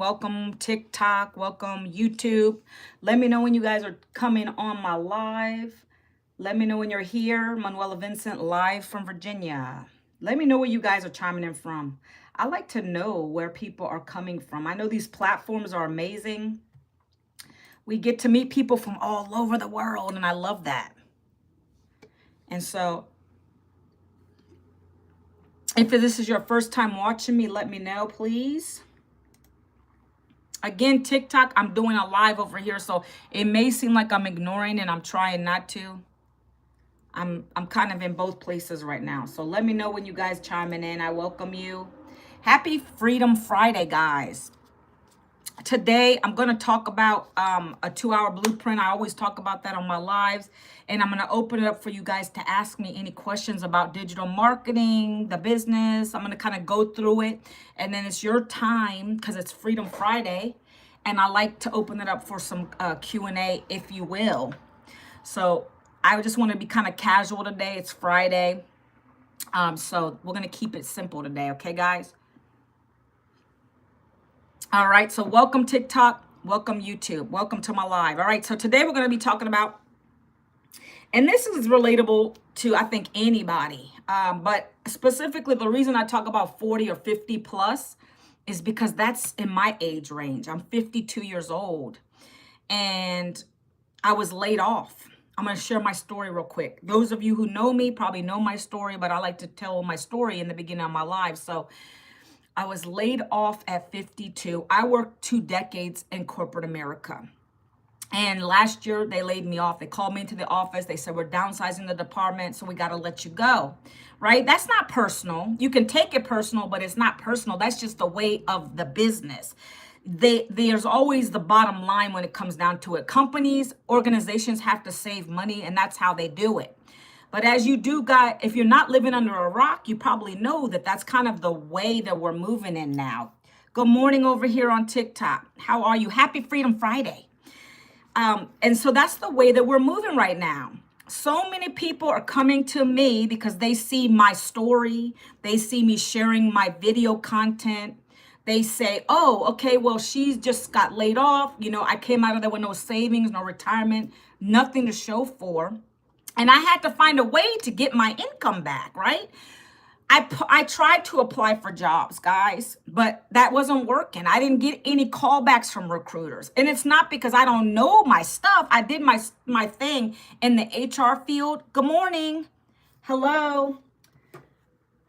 Welcome TikTok, welcome YouTube. Let me know when you guys are coming on my live. Let me know when you're here. Manuela Vincent live from Virginia. Let me know where you guys are chiming in from. I like to know where people are coming from. I know these platforms are amazing. We get to meet people from all over the world, and I love that. And so if this is your first time watching me, let me know, please. Again, TikTok, I'm doing a live over here, so it may seem like I'm ignoring, and I'm trying not to. I'm kind of in both places right now. So let me know when you guys chiming in. I welcome you. Happy Freedom Friday, guys. Today, I'm going to talk about a 2-hour blueprint. I always talk about that on my lives. And I'm going to open it up for you guys to ask me any questions about digital marketing, the business. I'm going to kind of go through it. And then it's your time because it's Freedom Friday. And I like to open it up for some Q&A, if you will. So I just want to be kind of casual today. It's Friday. So we're going to keep it simple today. Okay, guys? All right, so welcome TikTok, welcome YouTube, welcome to my live. All right, so today we're going to be talking about, and this is relatable to, I think, anybody, but specifically the reason I talk about 40 or 50 plus is because that's in my age range. I'm 52 years old, and I was laid off. I'm going to share my story real quick. Those of you who know me probably know my story, but I like to tell my story in the beginning of my live. So I was laid off at 52. I worked 2 decades in corporate America. And last year they laid me off. They called me into the office. They said, we're downsizing the department, so we got to let you go, right? That's not personal. You can take it personal, but it's not personal. That's just the way of the business. There's always the bottom line when it comes down to it. Companies, organizations have to save money, and that's how they do it. But as you do, guys, if you're not living under a rock, you probably know that that's kind of the way that we're moving in now. Good morning over here on TikTok. How are you? Happy Freedom Friday. And so that's the way that we're moving right now. So many people are coming to me because they see my story. They see me sharing my video content. They say, oh, okay, well, she's just got laid off. You know, I came out of there with no savings, no retirement, nothing to show for. And I had to find a way to get my income back, right? I tried to apply for jobs, guys, but that wasn't working. I didn't get any callbacks from recruiters. And it's not because I don't know my stuff. I did my thing in the HR field. Good morning. Hello.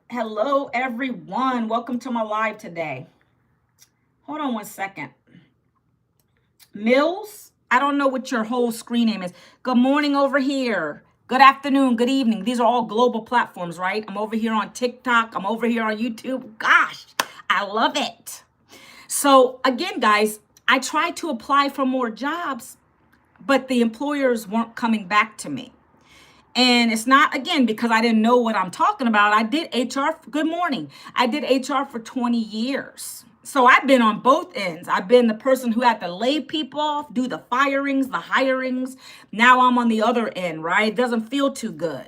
Hello, everyone. Welcome to my live today. Hold on one second. Mills, I don't know what your whole screen name is. Good morning over here. Good afternoon, good evening. These are all global platforms, right? I'm over here on TikTok. I'm over here on YouTube. Gosh, I love it. So again, guys, I tried to apply for more jobs, but the employers weren't coming back to me. And it's not, again, because I didn't know what I'm talking about. I did HR, good morning. I did HR for 20 years. So I've been on both ends. I've been the person who had to lay people off, do the firings, the hirings. Now I'm on the other end, right? It doesn't feel too good.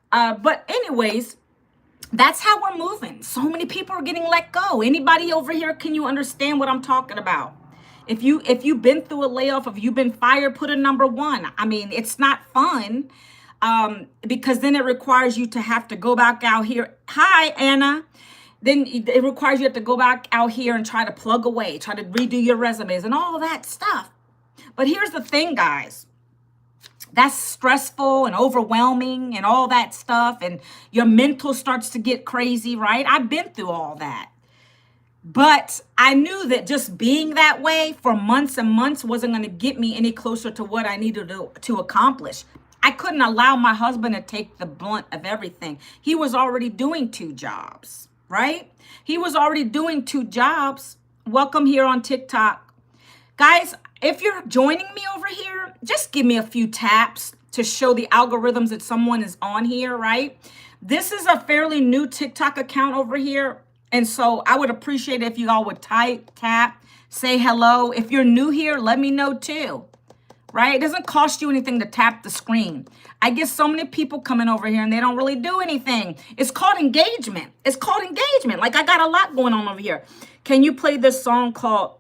But anyways, that's how we're moving. So many people are getting let go. Anybody over here, can you understand what I'm talking about? If you've been through a layoff, if you've been fired, put a number 1. I mean, it's not fun. Because then it requires you to have to go back out here. Hi, Anna. Then it requires you have to go back out here and try to plug away, try to redo your resumes and all that stuff. But here's the thing, guys. That's stressful and overwhelming and all that stuff. And your mental starts to get crazy, right? I've been through all that. But I knew that just being that way for months and months wasn't going to get me any closer to what I needed to accomplish. I couldn't allow my husband to take the blunt of everything. He was already doing 2 jobs, right? He was already doing 2 jobs. Welcome here on TikTok. Guys, if you're joining me over here, just give me a few taps to show the algorithms that someone is on here, right? This is a fairly new TikTok account over here. And so I would appreciate it if you all would tap, say hello. If you're new here, let me know too. Right? It doesn't cost you anything to tap the screen. I get so many people coming over here and they don't really do anything. It's called engagement. It's called engagement. Like I got a lot going on over here. Can you play this song called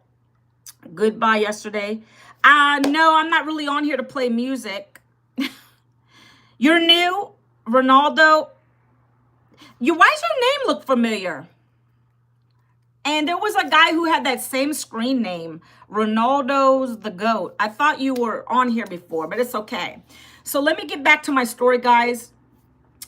Goodbye yesterday. No, I'm not really on here to play music. You're new, Ronaldo. Why does your name look familiar? And there was a guy who had that same screen name, Ronaldo's the GOAT. I thought you were on here before, but it's okay. So let me get back to my story, guys.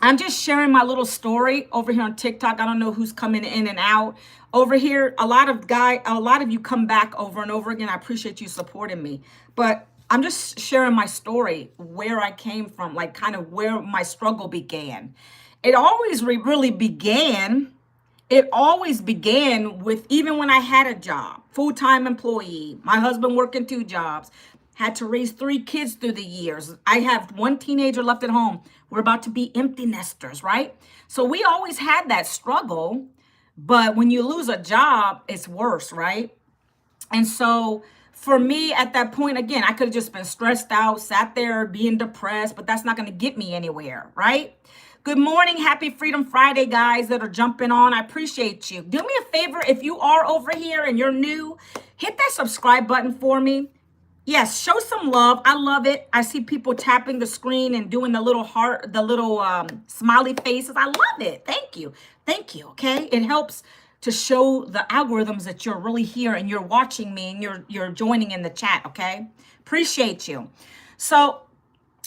I'm just sharing my little story over here on TikTok. I don't know who's coming in and out. Over here, a lot of you come back over and over again. I appreciate you supporting me. But I'm just sharing my story, where I came from, like kind of where my struggle began. It always really began. It always began with, even when I had a job, full-time employee, my husband working 2 jobs, had to raise 3 kids through the years. I have 1 teenager left at home. We're about to be empty nesters, right? So we always had that struggle, but when you lose a job, it's worse, right? And so for me at that point, again, I could have just been stressed out, sat there being depressed, but that's not going to get me anywhere, right? Good morning. Happy Freedom Friday, guys that are jumping on. I appreciate you. Do me a favor. If you are over here and you're new, hit that subscribe button for me. Yes, show some love. I love it. I see people tapping the screen and doing the little heart, the little smiley faces. I love it. Thank you. Thank you. Okay. It helps to show the algorithms that you're really here and you're watching me and you're joining in the chat. Okay. Appreciate you. So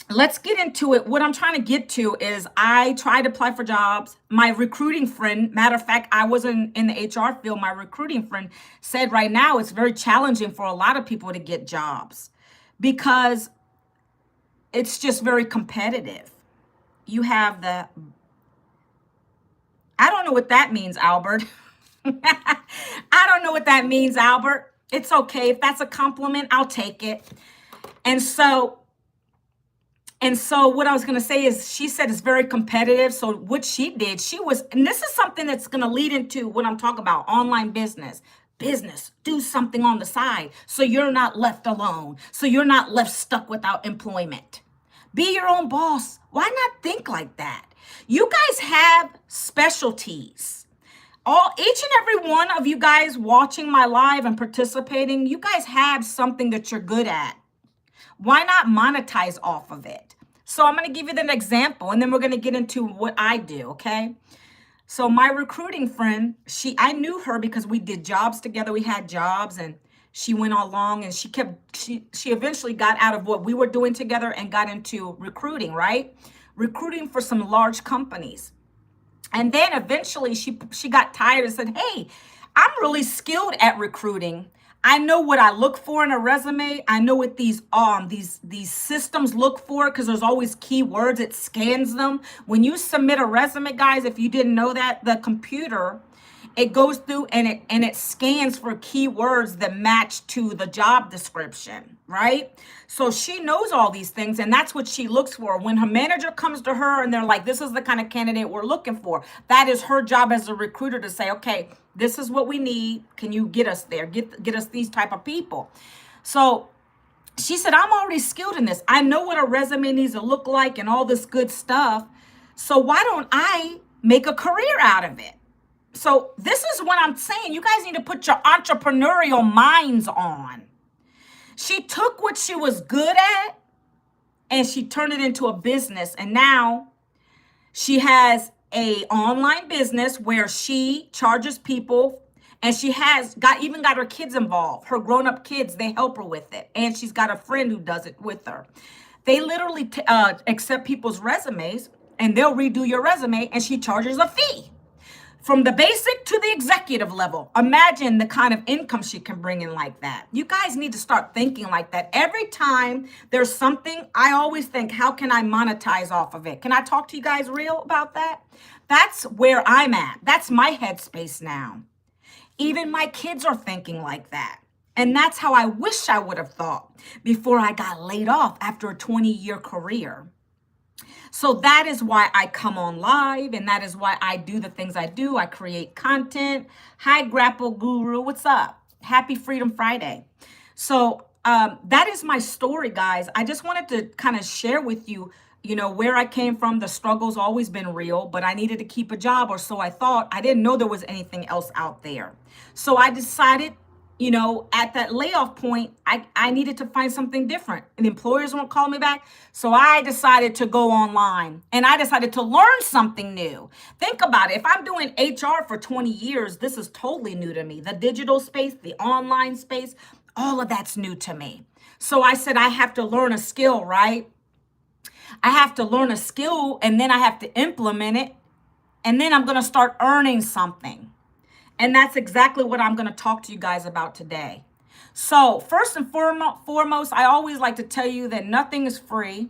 let's get into it. What I'm trying to get to is I tried to apply for jobs. My recruiting friend, matter of fact, I wasn't in the HR field. My recruiting friend said right now it's very challenging for a lot of people to get jobs because it's just very competitive. You have I don't know what that means, Albert. I don't know what that means, Albert. It's okay. If that's a compliment, I'll take it. And so what I was going to say is she said it's very competitive. So what she did, and this is something that's going to lead into what I'm talking about, online business, do something on the side so you're not left alone, so you're not left stuck without employment. Be your own boss. Why not think like that? You guys have specialties. Each and every one of you guys watching my live and participating, you guys have something that you're good at. Why not monetize off of it? So I'm going to give you an example, and then we're going to get into what I do, okay? So my recruiting friend, I knew her because we did jobs together. We had jobs, and she went along, and she eventually got out of what we were doing together and got into recruiting, right? Recruiting for some large companies. And then eventually she got tired and said, hey, I'm really skilled at recruiting. I know what I look for in a resume. I know what these systems look for because there's always keywords. It scans them. When you submit a resume, guys, if you didn't know that, the computer, it goes through and it scans for keywords that match to the job description, right? So she knows all these things, and that's what she looks for. When her manager comes to her and they're like, this is the kind of candidate we're looking for, that is her job as a recruiter to say, okay, this is what we need. Can you get us there? Get us these type of people. So she said, I'm already skilled in this. I know what a resume needs to look like and all this good stuff. So why don't I make a career out of it? So this is what I'm saying. You guys need to put your entrepreneurial minds on. She took what she was good at and she turned it into a business. And now she has a online business where she charges people, and she has even got her kids involved. Her grown-up kids, they help her with it. And she's got a friend who does it with her. They literally accept people's resumes, and they'll redo your resume, and she charges a fee. From the basic to the executive level. Imagine the kind of income she can bring in like that. You guys need to start thinking like that. Every time there's something, I always think, how can I monetize off of it? Can I talk to you guys real about that? That's where I'm at. That's my headspace now. Even my kids are thinking like that. And that's how I wish I would have thought before I got laid off after a 20-year career. So that is why I come on live, and that is why I do the things I do. I create content. Hi, Grapple Guru. What's up? Happy Freedom Friday. So that is my story, guys. I just wanted to kind of share with you, where I came from. The struggle's always been real, but I needed to keep a job, or so I thought. I didn't know there was anything else out there. So I decided you know, at that layoff point, I needed to find something different. And employers won't call me back. So I decided to go online and I decided to learn something new. Think about it. If I'm doing HR for 20 years, this is totally new to me. The digital space, the online space, all of that's new to me. So I said, I have to learn a skill, right? I have to learn a skill and then I have to implement it. And then I'm going to start earning something. And that's exactly what I'm going to talk to you guys about today. So first and foremost, I always like to tell you that nothing is free.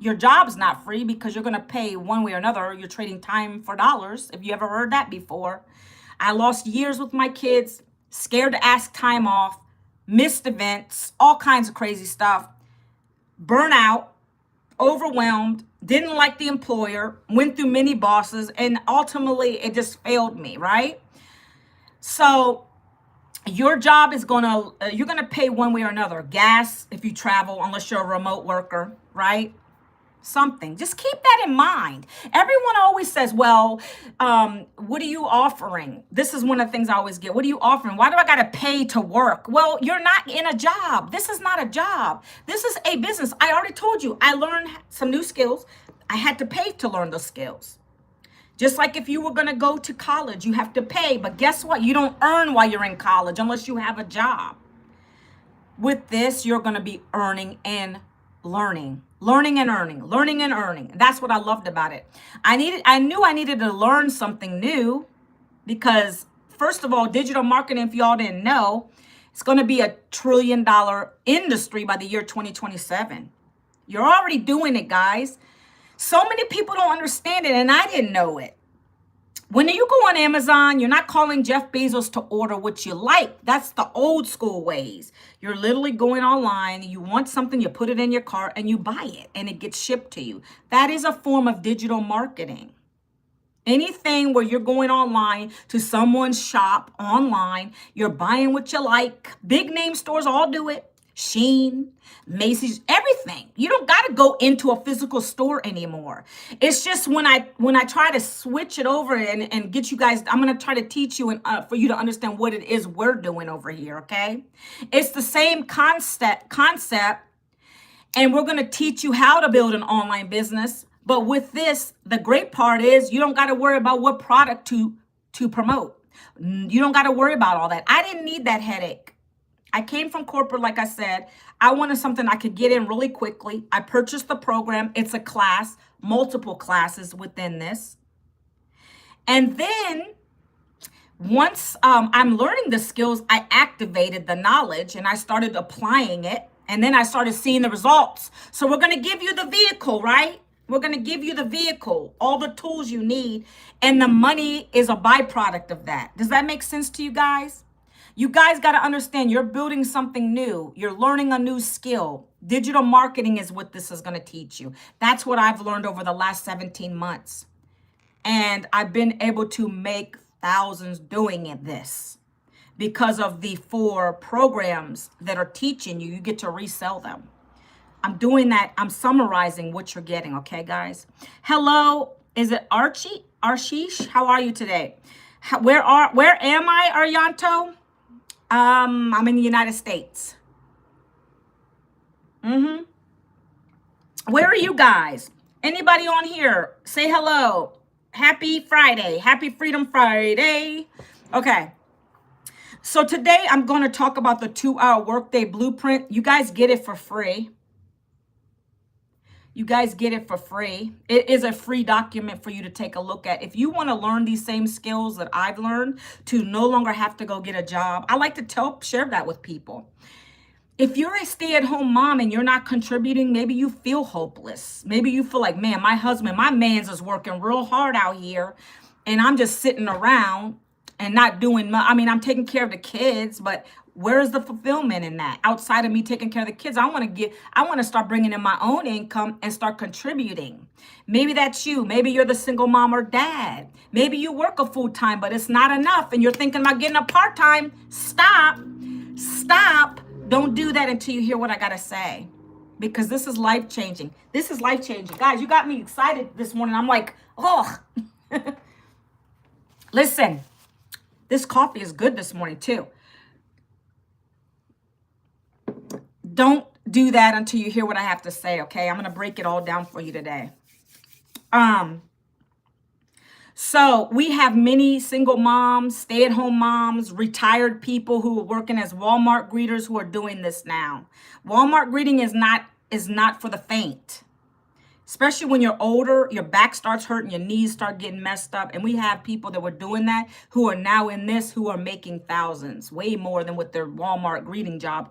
Your job's not free because you're going to pay one way or another. You're trading time for dollars. If you ever heard that before. I lost years with my kids, scared to ask time off, missed events, all kinds of crazy stuff, burnout, overwhelmed, didn't like the employer, went through many bosses, and ultimately it just failed me, right? So your job is you're gonna pay one way or another. Gas if you travel, unless you're a remote worker, right? Something. Just keep that in mind. Everyone always says, well, what are you offering? This is one of the things I always get. What are you offering? Why do I got to pay to work? Well, you're not in a job. This is not a job. This is a business. I already told you, I learned some new skills. I had to pay to learn those skills. Just like if you were going to go to college, you have to pay. But guess what? You don't earn while you're in college unless you have a job. With this, you're going to be earning and learning. Learning and earning. Learning and earning. That's what I loved about it. I knew I needed to learn something new because, first of all, digital marketing, if y'all didn't know, it's going to be a $1 trillion industry by the year 2027. You're already doing it, guys. So many people don't understand it, and I didn't know it. When you go on Amazon, you're not calling Jeff Bezos to order what you like. That's the old school ways. You're literally going online, you want something, you put it in your cart, and you buy it, and it gets shipped to you. That is a form of digital marketing. Anything where you're going online to someone's shop online, you're buying what you like. Big name stores all do it. Shein, Macy's, everything. You don't got to go into a physical store anymore. It's just when I try to switch it over and get you guys, I'm going to try to teach you and for you to understand what it is we're doing over here, okay? It's the same concept, and we're going to teach you how to build an online business. But with this, the great part is you don't got to worry about what product to promote. You don't got to worry about all that. I didn't need that headache. I came from corporate, like I said. I wanted something I could get in really quickly. I purchased the program. It's a class, multiple classes within this. And then once I'm learning the skills, I activated the knowledge and I started applying it. And then I started seeing the results. So we're going to give you the vehicle, right? We're going to give you the vehicle, all the tools you need. And the money is a byproduct of that. Does that make sense to you guys? You guys got to understand you're building something new. You're learning a new skill. Digital marketing is what this is going to teach you. That's what I've learned over the last 17 months. And I've been able to make thousands doing this because of the 4 programs that are teaching you. You get to resell them. I'm doing that. I'm summarizing what you're getting. Okay, guys. Hello. Is it Archie? Arshish? How are you today? Where am I, Aryanto? I'm in the United States. Where are you guys? Anybody on here? Say hello. Happy Friday. Happy Freedom Friday. Okay. So today I'm going to talk about the 2-hour Workday Blueprint. You guys get it for free. You guys get it for free. It is a free document for you to take a look at. If you want to learn these same skills that I've learned to no longer have to go get a job, I like to share that with people. If you're a stay-at-home mom and you're not contributing, maybe you feel hopeless. Maybe you feel like, man, my man's is working real hard out here and I'm just sitting around and not doing much. I mean, I'm taking care of the kids, but where's the fulfillment in that? Outside of me taking care of the kids, I want to start bringing in my own income and start contributing. Maybe that's you. Maybe you're the single mom or dad. Maybe you work a full-time, but it's not enough and you're thinking about getting a part-time. Stop. Don't do that until you hear what I got to say, because this is life-changing. This is life-changing. Guys, you got me excited this morning. I'm like, oh. Listen, this coffee is good this morning too. Don't do that until you hear what I have to say, okay? I'm going to break it all down for you today. So we have many single moms, stay-at-home moms, retired people who are working as Walmart greeters who are doing this now. Walmart greeting is not for the faint. Especially when you're older, your back starts hurting, your knees start getting messed up. And we have people that were doing that who are now in this, who are making thousands, way more than what their Walmart greeting job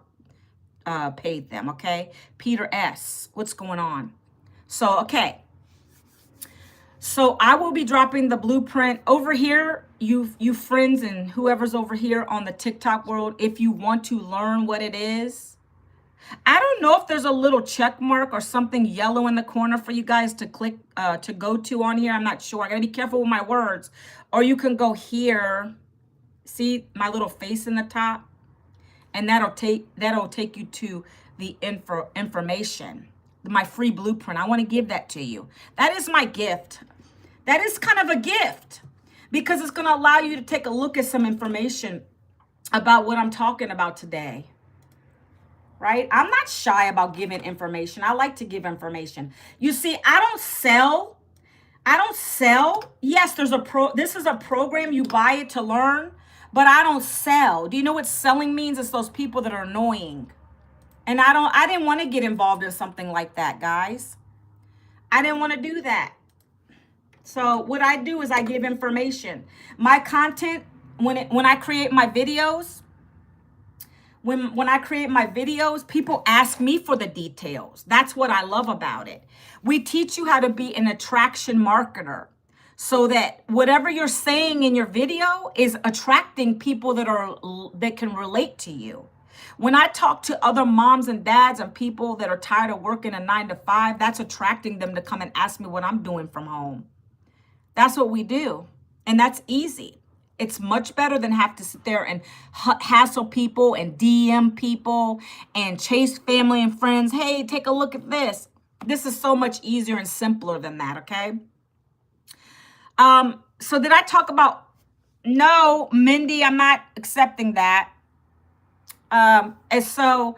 paid them, okay? Peter S., what's going on? So, okay. So I will be dropping the blueprint over here, you friends and whoever's over here on the TikTok world, if you want to learn what it is. I don't know if there's a little check mark or something yellow in the corner for you guys to click, to go to on here. I'm not sure. I gotta be careful with my words. Or you can go here. See my little face in the top? And that'll take you to the information, my free blueprint. I want to give that to you. That is my gift. That is kind of a gift because it's going to allow you to take a look at some information about what I'm talking about today. Right? I'm not shy about giving information. I like to give information. You see, I don't sell. Yes, this is a program, you buy it to learn, but I don't sell. Do you know what selling means? It's those people that are annoying. And I didn't want to get involved in something like that, guys. I didn't want to do that. So what I do is I give information. My content, when I create my videos, when I create my videos, people ask me for the details. That's what I love about it. We teach you how to be an attraction marketer so that whatever you're saying in your video is attracting people that can relate to you. When I talk to other moms and dads and people that are tired of working a 9-to-5, that's attracting them to come and ask me what I'm doing from home. That's what we do. And that's easy. It's much better than have to sit there and hassle people and DM people and chase family and friends. Hey, take a look at this. This is so much easier and simpler than that, okay? So did I talk about, no, Mindy, I'm not accepting that. And so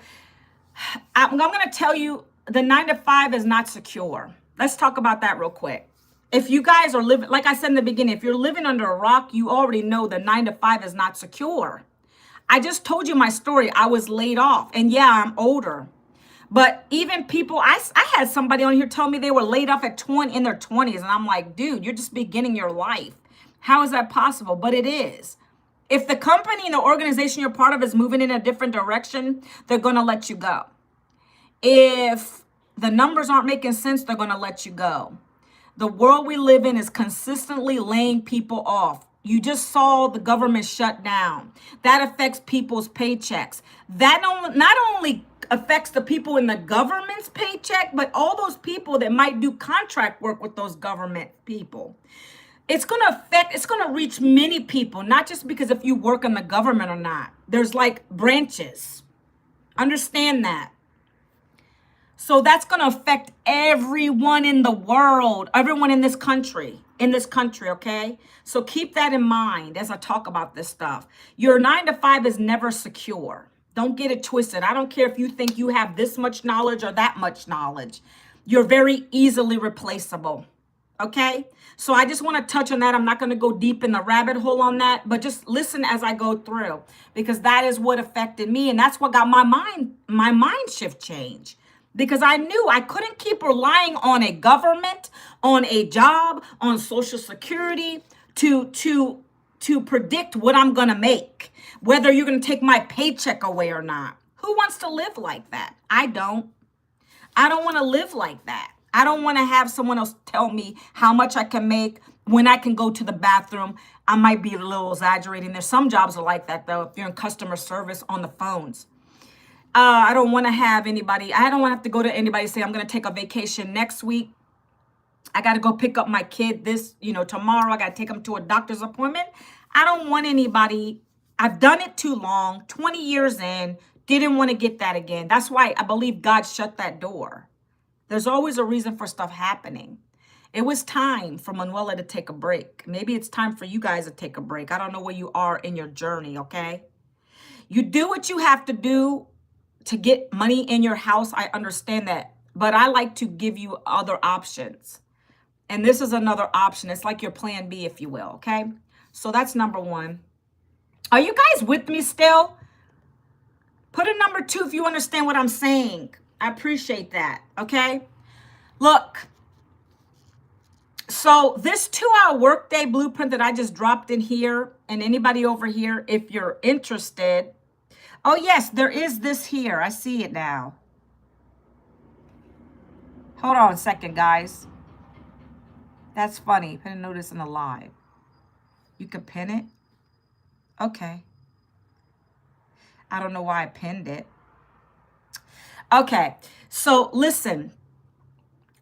I'm going to tell you the 9-to-5 is not secure. Let's talk about that real quick. If you guys are living, like I said in the beginning, if you're living under a rock, you already know the 9-to-5 is not secure. I just told you my story. I was laid off and yeah, I'm older, but even people, I had somebody on here tell me they were laid off at in their 20s. And I'm like, dude, you're just beginning your life. How is that possible? But it is. If the company and the organization you're part of is moving in a different direction, they're going to let you go. If the numbers aren't making sense, they're going to let you go. The world we live in is consistently laying people off. You just saw the government shut down. That affects people's paychecks. That not only affects the people in the government's paycheck, but all those people that might do contract work with those government people. It's going to reach many people, not just because if you work in the government or not. There's like branches. Understand that. So that's going to affect everyone in the world, everyone in this country, okay? So keep that in mind as I talk about this stuff. Your 9-to-5 is never secure. Don't get it twisted. I don't care if you think you have this much knowledge or that much knowledge. You're very easily replaceable, okay? So I just want to touch on that. I'm not going to go deep in the rabbit hole on that, but just listen as I go through because that is what affected me. And that's what got my mind shift change. Because I knew I couldn't keep relying on a government, on a job, on Social Security to predict what I'm going to make, whether you're going to take my paycheck away or not. Who wants to live like that? I don't want to live like that. I don't want to have someone else tell me how much I can make when I can go to the bathroom. I might be a little exaggerating. There's some jobs are like that, though, if you're in customer service on the phones. I don't want to have to go to anybody and say, I'm going to take a vacation next week. I got to go pick up my kid tomorrow. I got to take him to a doctor's appointment. I don't want anybody. I've done it too long, 20 years in, didn't want to get that again. That's why I believe God shut that door. There's always a reason for stuff happening. It was time for Manuela to take a break. Maybe it's time for you guys to take a break. I don't know where you are in your journey, okay? You do what you have to do to get money in your house. I understand that, but I like to give you other options. And this is another option. It's like your plan B, if you will. Okay. So that's number one. Are you guys with me still? Put a number 2 if you understand what I'm saying. I appreciate that. Okay. Look. So this 2-hour workday blueprint that I just dropped in here, and anybody over here, if you're interested. Oh yes, there is this here. I see it now. Hold on a second, guys. That's funny. Pin a notice in the live. You can pin it. Okay. I don't know why I pinned it. Okay. So listen,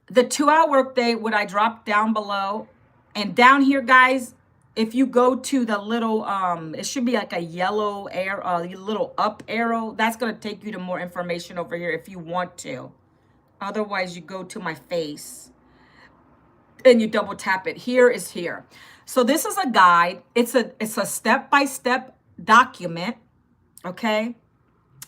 the 2-hour workday, what I dropped down below, and down here, guys, if you go to the little, it should be like a yellow arrow, little up arrow. That's going to take you to more information over here if you want to. Otherwise, you go to my face and you double tap it. Here is here. So this is a guide. It's a step-by-step document. Okay.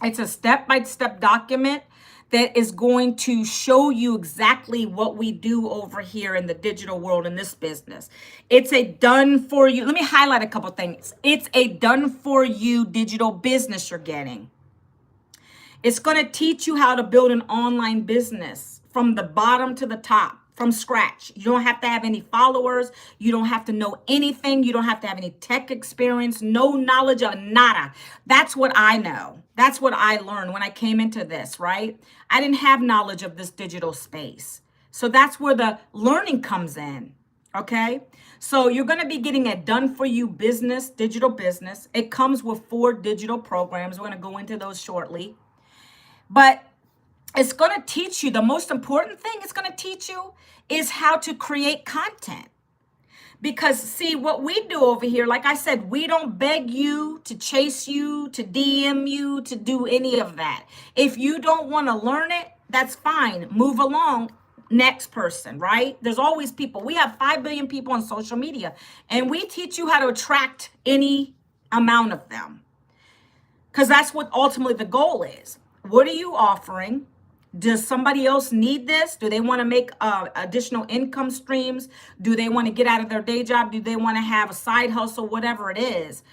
It's a step-by-step document that is going to show you exactly what we do over here in the digital world in this business. It's a done for you. Let me highlight a couple things. It's a done for you digital business you're getting. It's going to teach you how to build an online business from the bottom to the top, from scratch. You don't have to have any followers. You don't have to know anything. You don't have to have any tech experience, no knowledge of nada. That's what I know. That's what I learned when I came into this, right? I didn't have knowledge of this digital space. So that's where the learning comes in, okay? So you're going to be getting a done for you business, digital business. It comes with 4 digital programs. We're going to go into those shortly. But it's going to teach you, the most important thing it's going to teach you is how to create content. Because see, what we do over here, like I said, we don't beg you to chase you, to DM you, to do any of that. If you don't want to learn it, that's fine. Move along. Next person, right? There's always people. We have 5 billion people on social media, and we teach you how to attract any amount of them. Because that's what ultimately the goal is. What are you offering? Does somebody else need this? Do they want to make additional income streams? Do they want to get out of their day job? Do they want to have a side hustle? Whatever it is,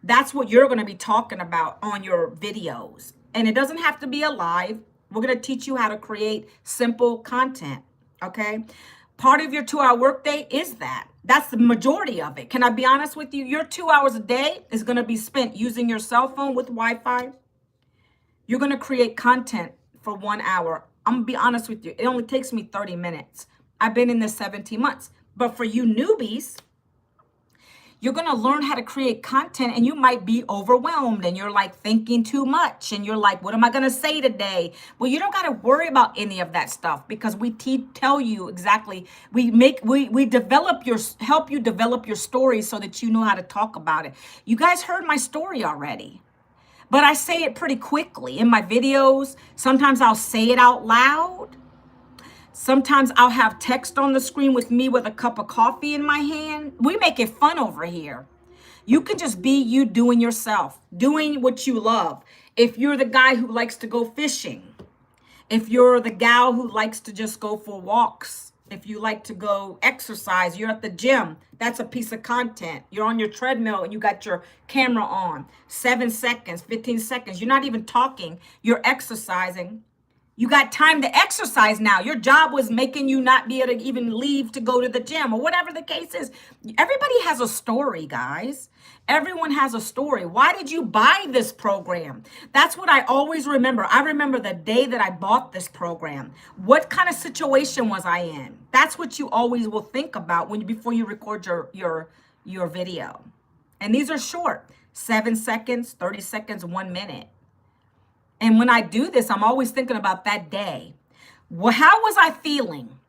that's what you're going to be talking about on your videos. And it doesn't have to be a live. We're going to teach you how to create simple content, okay? Part of your 2-hour workday is that. That's the majority of it. Can I be honest with you? Your 2 hours a day is going to be spent using your cell phone with Wi-Fi. You're going to create content for 1 hour. I'm going to be honest with you. It only takes me 30 minutes. I've been in this 17 months. But for you newbies, you're going to learn how to create content, and you might be overwhelmed and you're like thinking too much and you're like, what am I going to say today? Well, you don't got to worry about any of that stuff, because we tell you exactly. We help you develop your story so that you know how to talk about it. You guys heard my story already. But I say it pretty quickly in my videos. Sometimes I'll say it out loud. Sometimes I'll have text on the screen with me with a cup of coffee in my hand. We make it fun over here. You can just be you, doing yourself, doing what you love. If you're the guy who likes to go fishing, if you're the gal who likes to just go for walks, if you like to go exercise, you're at the gym, that's a piece of content. You're on your treadmill and you got your camera on. 7 seconds, 15 seconds. You're not even talking. You're exercising. You got time to exercise now. Your job was making you not be able to even leave to go to the gym or whatever the case is. Everybody has a story, guys. Everyone has a story. Why did you buy this program? That's what I always remember. I remember the day that I bought this program. What kind of situation was I in? That's what you always will think about before you record your video. And these are short, 7 seconds, 30 seconds, 1 minute. And when I do this, I'm always thinking about that day. Well, how was I feeling?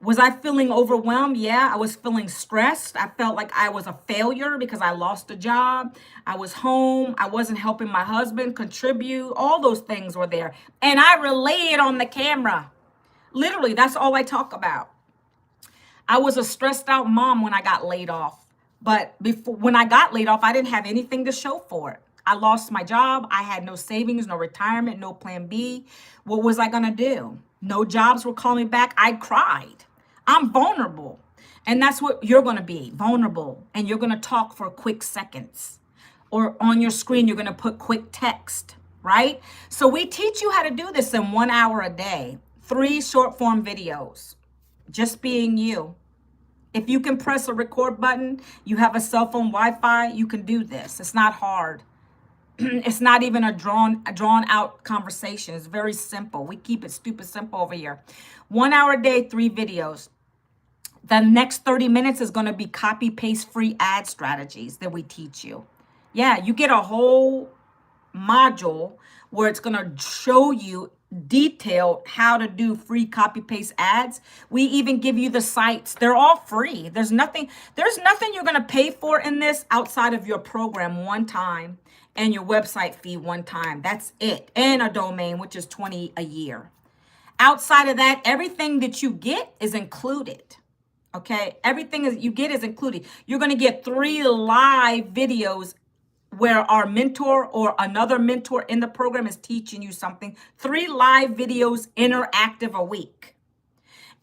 Was I feeling overwhelmed? Yeah, I was feeling stressed. I felt like I was a failure because I lost a job. I was home. I wasn't helping my husband contribute. All those things were there. And I relay it on the camera. Literally, that's all I talk about. I was a stressed out mom when I got laid off. But when I got laid off, I didn't have anything to show for it. I lost my job. I had no savings, no retirement, no plan B. What was I going to do? No jobs were calling me back. I cried. I'm vulnerable. And that's what you're going to be, vulnerable. And you're going to talk for quick seconds. Or on your screen, you're going to put quick text, right? So we teach you how to do this in 1 hour a day. 3 short form videos. Just being you. If you can press a record button, you have a cell phone Wi-Fi, you can do this. It's not hard. It's not even a drawn out conversation. It's very simple. We keep it stupid simple over here. 1 hour a day, 3 videos. The next 30 minutes is going to be copy paste free ad strategies that we teach you. Yeah, you get a whole module where it's going to show you detailed how to do free copy paste ads. We even give you the sites. They're all free. There's nothing you're going to pay for in this outside of your program one time and your website fee one time. That's it. And a domain, which is $20 a year. Outside of that, everything that you get is included. Okay? Everything you get is included. You're going to get 3 live videos where our mentor or another mentor in the program is teaching you something. 3 live videos, interactive a week.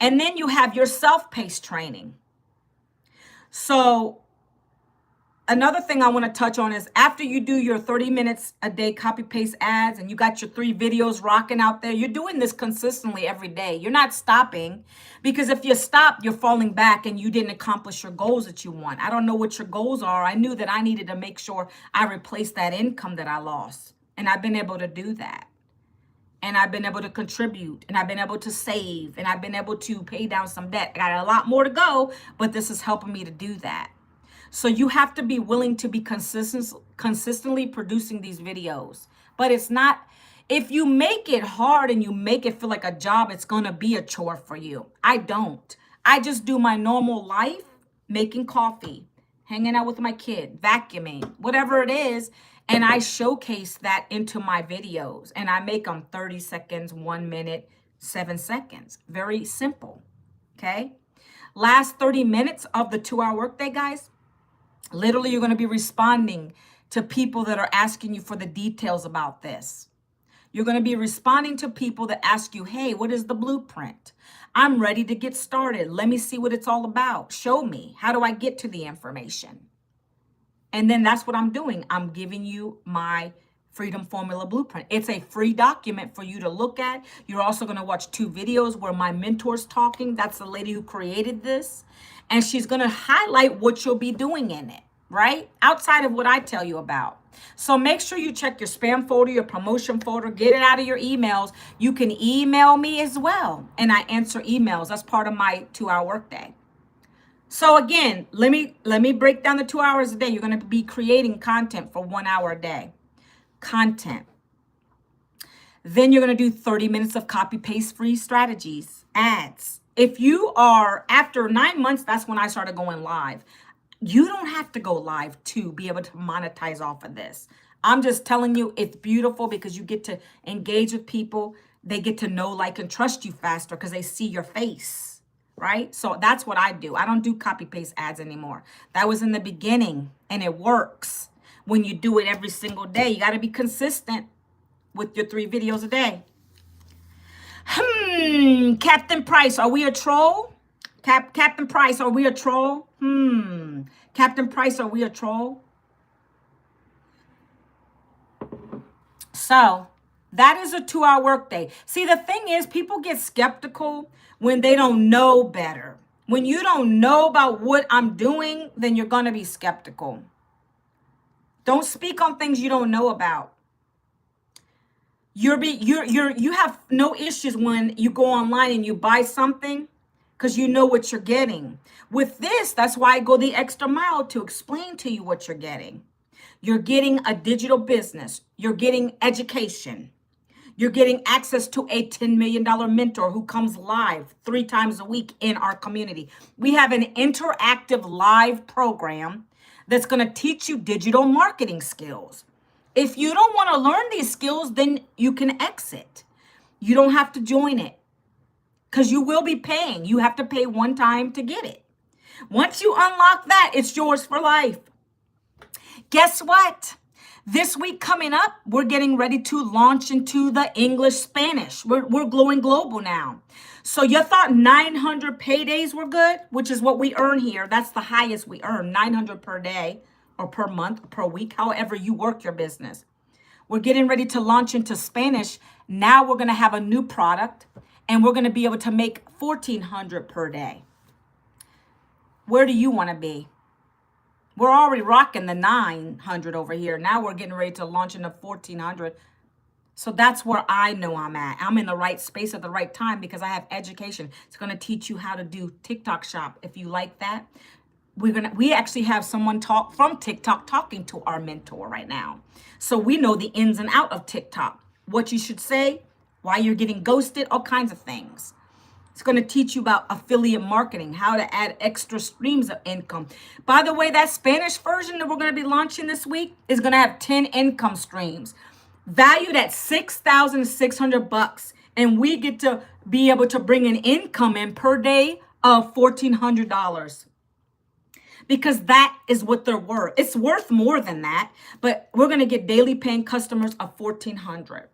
And then you have your self-paced training. So another thing I want to touch on is after you do your 30 minutes a day copy paste ads and you got your 3 videos rocking out there, you're doing this consistently every day. You're not stopping, because if you stop, you're falling back and you didn't accomplish your goals that you want. I don't know what your goals are. I knew that I needed to make sure I replaced that income that I lost. And I've been able to do that. And I've been able to contribute, and I've been able to save, and I've been able to pay down some debt. I got a lot more to go, but this is helping me to do that. So you have to be willing to be consistently producing these videos. But it's not, if you make it hard and you make it feel like a job, it's going to be a chore for you. I don't. I just do my normal life, making coffee, hanging out with my kid, vacuuming, whatever it is. And I showcase that into my videos. And I make them 30 seconds, 1 minute, 7 seconds. Very simple. Okay? Last 30 minutes of the 2-hour workday, guys. Literally, you're going to be responding to people that are asking you for the details about this. You're going to be responding to people that ask you, hey, what is the blueprint? I'm ready to get started. Let me see what it's all about. Show me. How do I get to the information? And then that's what I'm doing. I'm giving you my Freedom Formula Blueprint. It's a free document for you to look at. You're also going to watch 2 videos where my mentor's talking. That's the lady who created this. And she's going to highlight what you'll be doing in it, right? Outside of what I tell you about. So make sure you check your spam folder, your promotion folder, get it out of your emails. You can email me as well. And I answer emails. That's part of my 2-hour workday. So again, let me break down the 2 hours a day. You're going to be creating content for 1 hour a day. Content. Then you're going to do 30 minutes of copy paste free strategies, ads. If you are, after 9 months, that's when I started going live. You don't have to go live to be able to monetize off of this. I'm just telling you, it's beautiful because you get to engage with people. They get to know, like, and trust you faster because they see your face, right? So that's what I do. I don't do copy paste ads anymore. That was in the beginning, and it works when you do it every single day. You got to be consistent with your 3 videos a day. Captain Price, are we a troll? Captain Price, are we a troll? Captain Price, are we a troll? So that is a 2-hour workday. See, the thing is, people get skeptical when they don't know better. When you don't know about what I'm doing, then you're going to be skeptical. Don't speak on things you don't know about. You have no issues when you go online and you buy something because you know what you're getting. With this, that's why I go the extra mile to explain to you what you're getting. You're getting a digital business. You're getting education. You're getting access to a $10 million mentor who comes live 3 times a week in our community. We have an interactive live program that's going to teach you digital marketing skills. If you don't want to learn these skills, then you can exit. You don't have to join it because you will be paying. You have to pay one time to get it. Once you unlock that, it's yours for life. Guess what? This week coming up, we're getting ready to launch into the English Spanish. We're going global now. So you thought 900 paydays were good, which is what we earn here. That's the highest we earn, 900 per day or per month, per week, however you work your business. We're getting ready to launch into Spanish. Now we're going to have a new product and we're going to be able to make 1,400 per day. Where do you want to be? We're already rocking the 900 over here. Now we're getting ready to launch into 1,400. So that's where I know I'm at. I'm in the right space at the right time because I have education. It's going to teach you how to do TikTok shop. If you like that, we actually have someone from TikTok talking to our mentor right now. So we know the ins and out of TikTok, what you should say, why you're getting ghosted, all kinds of things. It's going to teach you about affiliate marketing, how to add extra streams of income. By the way, that Spanish version that we're going to be launching this week is going to have 10 income streams valued at $6,600. And we get to be able to bring an income in per day of $1,400. Because that is what they're worth. It's worth more than that, but we're going to get daily paying customers of 1,400.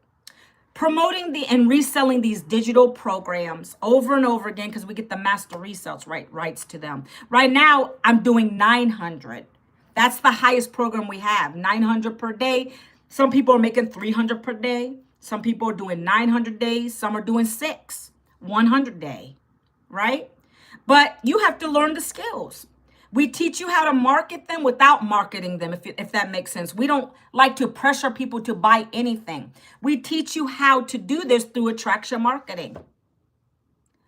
Promoting and reselling these digital programs over and over again because we get the master resales rights to them. Right now, I'm doing 900. That's the highest program we have, 900 per day. Some people are making 300 per day. Some people are doing 900 days. Some are doing 100 day, right? But you have to learn the skills. We teach you how to market them without marketing them, if that makes sense. We don't like to pressure people to buy anything. We teach you how to do this through attraction marketing.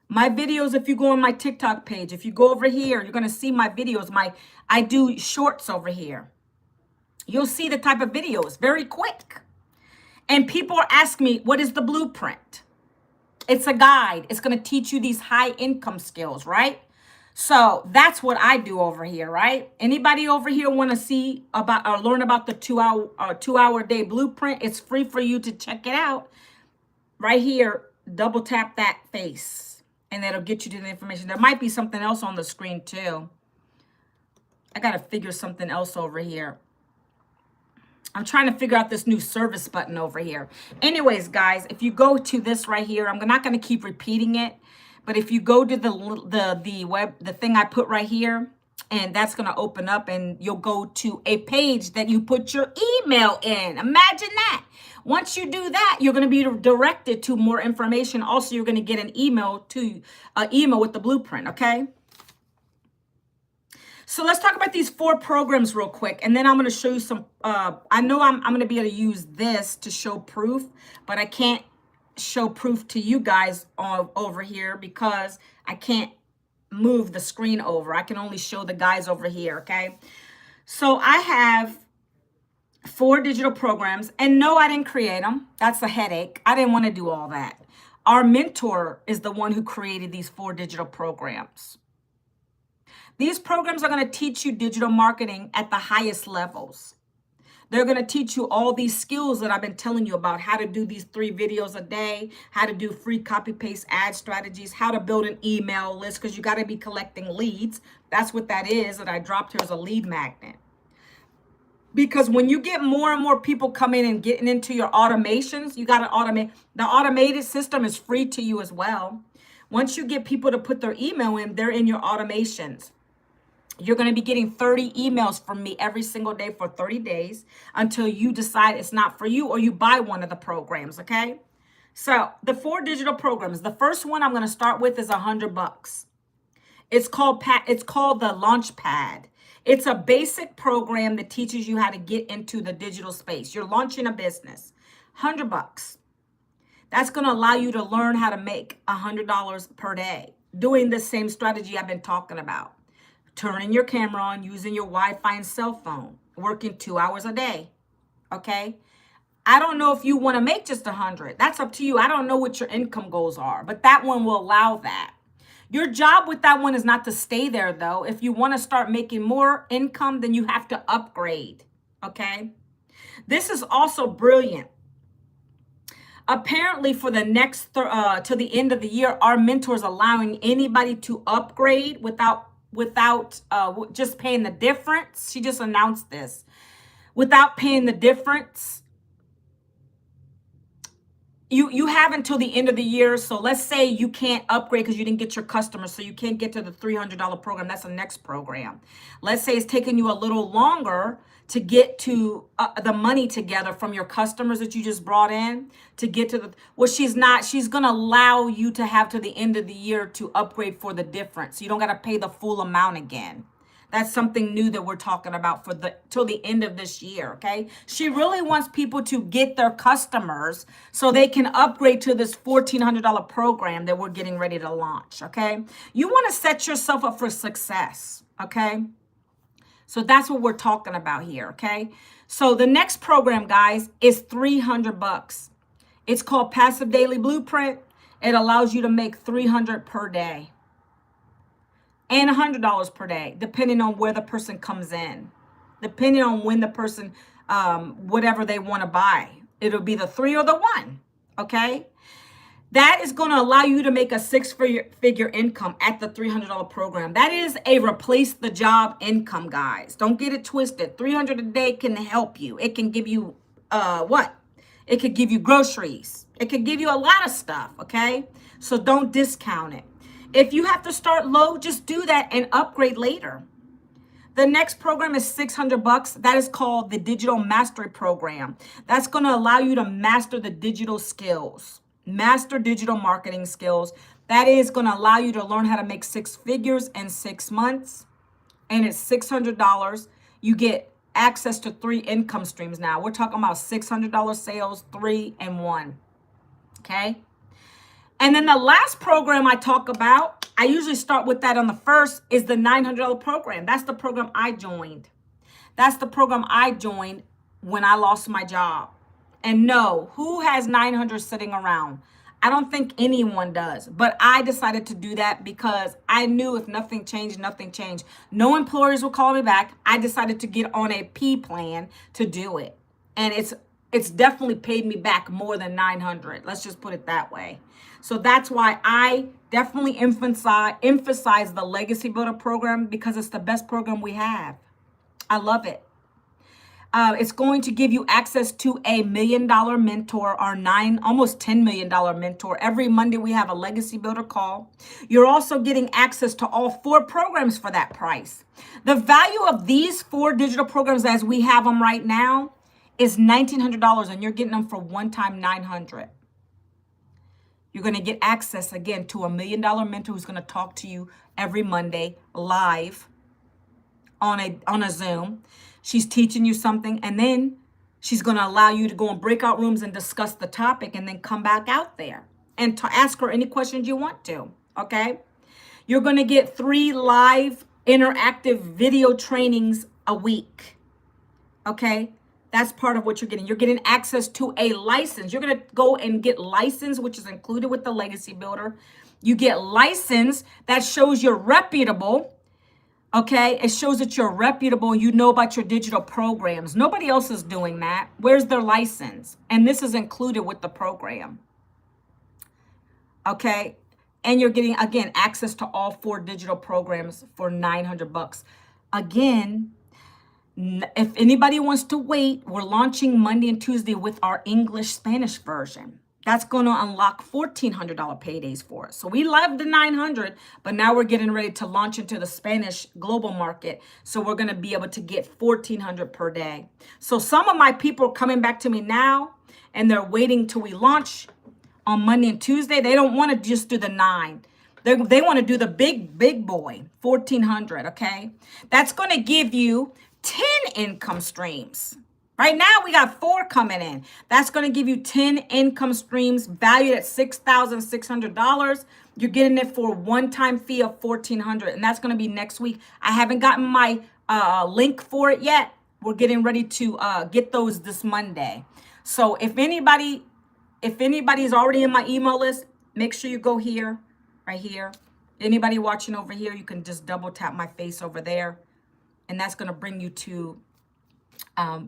My videos, if you go on my TikTok page, if you go over here, you're going to see my videos. I do shorts over here. You'll see the type of videos very quick. And people are asking me, what is the blueprint? It's a guide. It's going to teach you these high income skills, right? So that's what I do over here, right? Anybody over here want to see about or learn about the 2-hour day blueprint? It's free for you to check it out. Right here, double tap that face and that'll get you to the information. There might be something else on the screen too. I got to figure something else over here. I'm trying to figure out this new service button over here. Anyways, guys, if you go to this right here, I'm not going to keep repeating it. But if you go to the thing I put right here, and that's going to open up and you'll go to a page that you put your email in. Imagine that. Once you do that, you're going to be directed to more information. Also, you're going to get an email with the blueprint, okay? So let's talk about these 4 programs real quick. And then I'm going to show you some, I know I'm going to be able to use this to show proof, but I can't show proof to you guys over here because I can't move the screen over. I can only show the guys over here, okay? So I have 4 digital programs, and no, I didn't create them. That's a headache. I didn't want to do all that. Our mentor is the one who created these 4 digital programs. These programs are going to teach you digital marketing at the highest levels. They're going to teach you all these skills that I've been telling you about, how to do these 3 videos a day, how to do free copy paste ad strategies, how to build an email list, because you got to be collecting leads. That's what that is that I dropped here as a lead magnet. Because when you get more and more people coming and getting into your automations, you got to automate. The automated system is free to you as well. Once you get people to put their email in, they're in your automations. You're going to be getting 30 emails from me every single day for 30 days until you decide it's not for you or you buy one of the programs, okay? So the 4 digital programs, the first one I'm going to start with is $100. It's called the Launchpad. It's a basic program that teaches you how to get into the digital space. You're launching a business, $100. That's going to allow you to learn how to make $100 per day doing the same strategy I've been talking about. Turning your camera on, using your Wi-Fi and cell phone, working 2 hours a day, okay? I don't know if you want to make just 100. That's up to you. I don't know what your income goals are, but that one will allow that. Your job with that one is not to stay there, though. If you want to start making more income, then you have to upgrade, okay? This is also brilliant. Apparently, for the next, to the end of the year, our mentor is allowing anybody to upgrade without just paying the difference. She just announced this. without paying the difference. You have until the end of the year. So let's say you can't upgrade because you didn't get your customers, so you can't get to the $300 program. That's the next program. Let's say it's taking you a little longer to get to the money together from your customers that you just brought in to get to the, well, she's going to allow you to have to the end of the year to upgrade for the difference. You don't got to pay the full amount again. That's something new that we're talking about for the till the end of this year, okay? She really wants people to get their customers so they can upgrade to this $1,400 program that we're getting ready to launch, okay? You want to set yourself up for success, okay? So that's what we're talking about here, okay? So the next program, guys, is $300. It's called Passive Daily Blueprint. It allows you to make $300 per day. And $100 per day, depending on where the person comes in, depending on when the person, whatever they want to buy. It'll be the 3 or the 1, okay? That is going to allow you to make a 6-figure income at the $300 program. That is a replace the job income, guys. Don't get it twisted. $300 a day can help you. It can give you, what? It could give you groceries. It could give you a lot of stuff, okay? So don't discount it. If you have to start low, just do that and upgrade later. The next program is $600. That is called the Digital Mastery Program. That's going to allow you to master the digital skills, master digital marketing skills. That is going to allow you to learn how to make 6 figures in 6 months. And it's $600. You get access to 3 income streams now. We're talking about $600 sales, 3 and 1. Okay? And then the last program I talk about, I usually start with that on the first, is the $900 program. That's the program I joined. That's the program I joined when I lost my job. And no, who has 900 sitting around? I don't think anyone does. But I decided to do that because I knew if nothing changed, nothing changed. No employers will call me back. I decided to get on a P plan to do it. And it's definitely paid me back more than 900. Let's just put it that way. So that's why I definitely emphasize the Legacy Builder program, because it's the best program we have. I love it. It's going to give you access to a $1 million mentor, or almost $10 million mentor. Every Monday we have a Legacy Builder call. You're also getting access to all 4 programs for that price. The value of these 4 digital programs as we have them right now is $1,900, and you're getting them for one time $900. You're going to get access again to a $1 million mentor who's going to talk to you every Monday live on a Zoom. She's teaching you something, and then she's going to allow you to go in breakout rooms and discuss the topic, and then come back out there and to ask her any questions you want to. Okay? You're going to get 3 live interactive video trainings a week. Okay? That's part of what you're getting. You're getting access to a license. You're going to go and get license, which is included with the Legacy Builder. You get license that shows you're reputable. Okay? It shows that you're reputable. You know about your digital programs. Nobody else is doing that. Where's their license? And this is included with the program. Okay? And you're getting, again, access to all 4 digital programs for $900. Again, if anybody wants to wait, we're launching Monday and Tuesday with our English-Spanish version. That's going to unlock $1,400 paydays for us. So we love the 900, but now we're getting ready to launch into the Spanish global market. So we're going to be able to get $1,400 per day. So some of my people are coming back to me now, and they're waiting till we launch on Monday and Tuesday. They don't want to just do the 9. They want to do the big boy, $1,400, okay? That's going to give you 10 income streams. Right now, we got 4 coming in. That's going to give you 10 income streams valued at $6,600. You're getting it for a one-time fee of $1,400, and that's going to be next week. I haven't gotten my link for it yet. We're getting ready to get those this Monday. So if anybody's already in my email list, make sure you go here, right here. Anybody watching over here, you can just double tap my face over there. And that's going to bring you to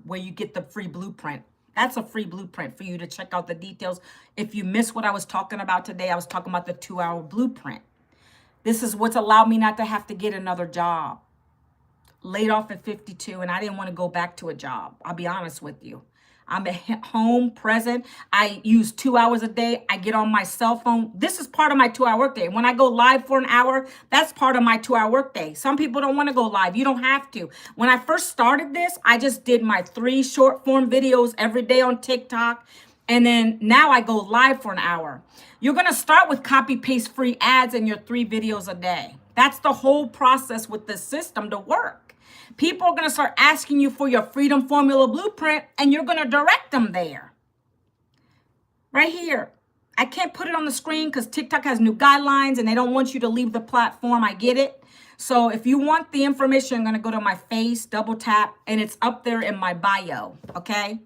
where you get the free blueprint. That's a free blueprint for you to check out the details. If you missed what I was talking about today, I was talking about the 2-hour blueprint. This is what's allowed me not to have to get another job. laid off at 52 and I didn't want to go back to a job. I'll be honest with you. I'm at home, present. I use 2 hours a day. I get on my cell phone. This is part of my 2-hour workday. When I go live for an hour, that's part of my 2-hour workday. Some people don't want to go live. You don't have to. When I first started this, I just did my 3 short form videos every day on TikTok. And then now I go live for an hour. You're going to start with copy paste free ads in your 3 videos a day. That's the whole process with this system to work. People are going to start asking you for your Freedom Formula Blueprint, and you're going to direct them there. Right here. I can't put it on the screen because TikTok has new guidelines, and they don't want you to leave the platform. I get it. So if you want the information, I'm going to go to my face, double tap, and it's up there in my bio, okay?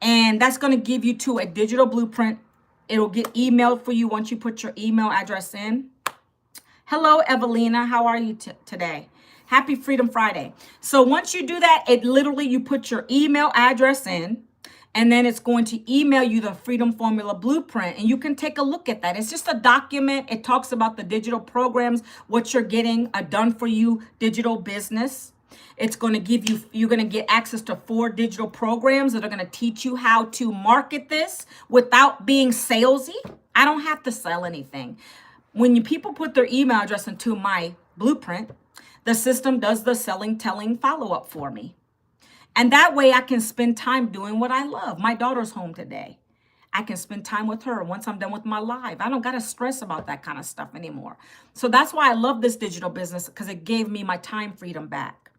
And that's going to give you to a digital blueprint. It'll get emailed for you once you put your email address in. Hello, Evelina. How are you today? Happy Freedom Friday. So once you do that, it literally, you put your email address in, and then it's going to email you the Freedom Formula Blueprint, and you can take a look at that. It's just a document. It talks about the digital programs, what you're getting, a done-for-you digital business. It's going to give you, you're going to get access to 4 digital programs that are going to teach you how to market this without being salesy. I don't have to sell anything. When people put their email address into my blueprint, the system does the selling, telling follow-up for me. And that way I can spend time doing what I love. My daughter's home today. I can spend time with her once I'm done with my live. I don't got to stress about that kind of stuff anymore. So that's why I love this digital business, because it gave me my time freedom back.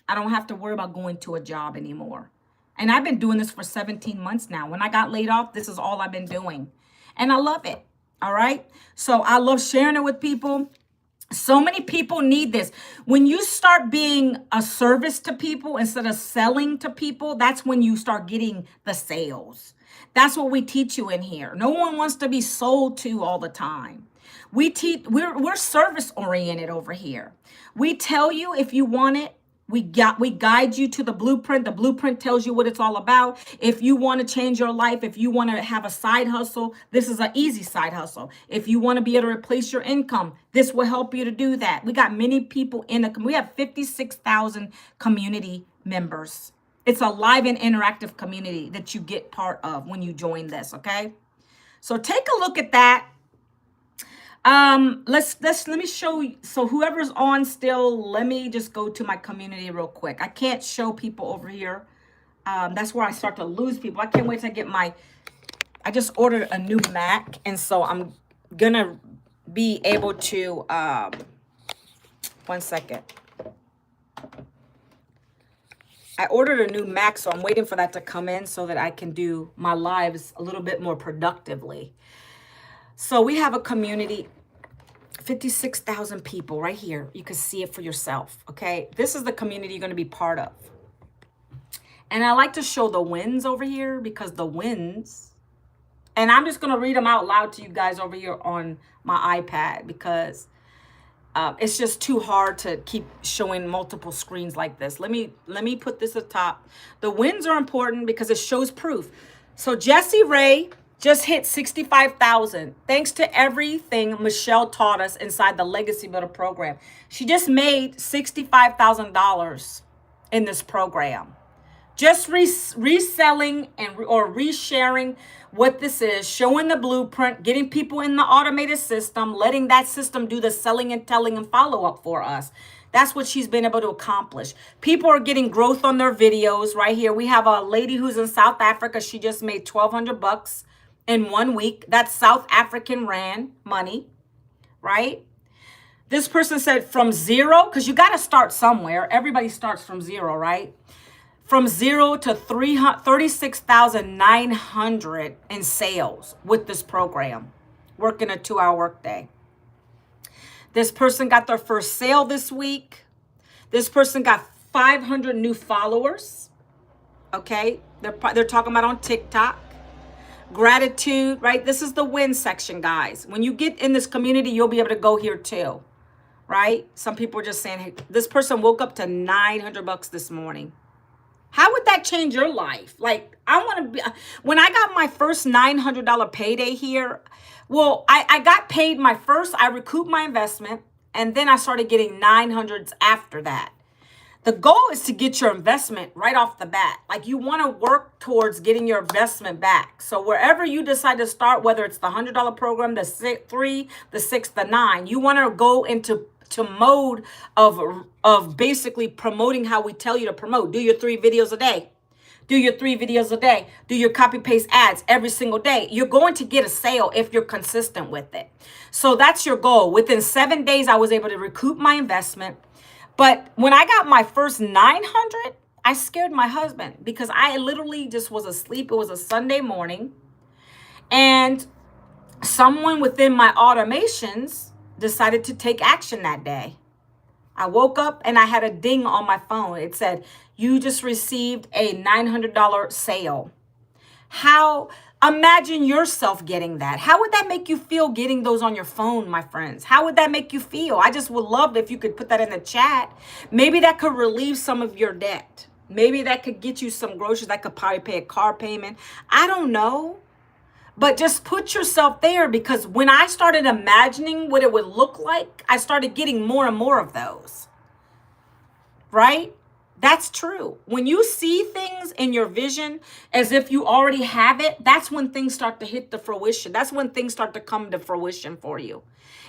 I don't have to worry about going to a job anymore. And I've been doing this for 17 months now. When I got laid off, this is all I've been doing. And I love it. All right. So I love sharing it with people. So many people need this. When you start being a service to people instead of selling to people, that's when you start getting the sales. That's what we teach you in here. No one wants to be sold to all the time. We're service oriented over here. We tell you if you want it. We guide you to the blueprint. The blueprint tells you what it's all about. If you want to change your life, if you want to have a side hustle, this is an easy side hustle. If you want to be able to replace your income, this will help you to do that. We got many people in we have 56,000 community members. It's a live and interactive community that you get part of when you join this, okay? So take a look at that. Let me show you. So whoever's on still, let me just go to my community real quick. I can't show people over here. That's where I start to lose people. I can't wait to get I just ordered a new Mac. And so I'm gonna be able to, 1 second. I ordered a new Mac, so I'm waiting for that to come in so that I can do my lives a little bit more productively. So we have a community, 56,000 people right here. You can see it for yourself, okay? This is the community you're going to be part of. And I like to show the wins over here because the wins, and I'm just going to read them out loud to you guys over here on my iPad because it's just too hard to keep showing multiple screens like this. Let me put this at the top. The wins are important because it shows proof. So Jessie Ray just hit 65,000. Thanks to everything Michelle taught us inside the Legacy Builder program. She just made $65,000 in this program. Just reselling or resharing what this is, showing the blueprint, getting people in the automated system, letting that system do the selling and telling and follow up for us. That's what she's been able to accomplish. People are getting growth on their videos right here. We have a lady who's in South Africa. She just made $1,200 in 1 week. That's South African Rand money, right? This person said from zero, because you got to start somewhere. Everybody starts from zero, right? From 0 to 36,900 in sales with this program, working a 2-hour workday. This person got their first sale this week. This person got 500 new followers. Okay, they're talking about on TikTok. Gratitude, right? This is the win section, guys. When you get in this community, you'll be able to go here too, right? Some people are just saying, hey, this person woke up to $900 this morning. How would that change your life? Like, I want to be, when I got my first $900 payday here, well, I got paid I recouped my investment, and then I started getting 900s after that. The goal is to get your investment right off the bat. Like you want to work towards getting your investment back. So wherever you decide to start, whether it's the $100 program, the 3, the 6, the 9, you want to go into mode of basically promoting how we tell you to promote. Do your 3 videos a day. Do your 3 videos a day. Do your copy paste ads every single day. You're going to get a sale if you're consistent with it. So that's your goal. Within 7 days, I was able to recoup my investment. But when I got my first 900, I scared my husband because I literally just was asleep. It was a Sunday morning. And someone within my automations decided to take action that day. I woke up and I had a ding on my phone. It said, you just received a $900 sale. Imagine yourself getting that. How would that make you feel getting those on your phone, my friends? How would that make you feel? I just would love if you could put that in the chat. Maybe that could relieve some of your debt. Maybe that could get you some groceries. That could probably pay a car payment. I don't know. But just put yourself there, because when I started imagining what it would look like, I started getting more and more of those. Right? That's true. When you see things in your vision as if you already have it, that's when things start to hit the fruition. That's when things start to come to fruition for you.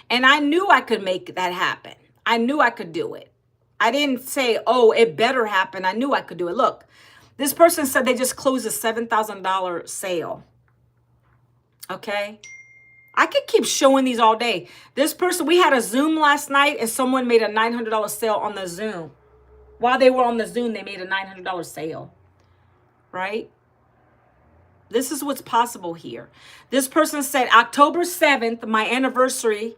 And I knew I could make that happen. I knew I could do it. I didn't say, oh, it better happen. I knew I could do it. Look, this person said they just closed a $7,000 sale. Okay. I could keep showing these all day. This person, we had a Zoom last night and someone made a $900 sale on the Zoom. While they were on the Zoom, they made a $900 sale, right? This is what's possible here. This person said October 7th, my anniversary,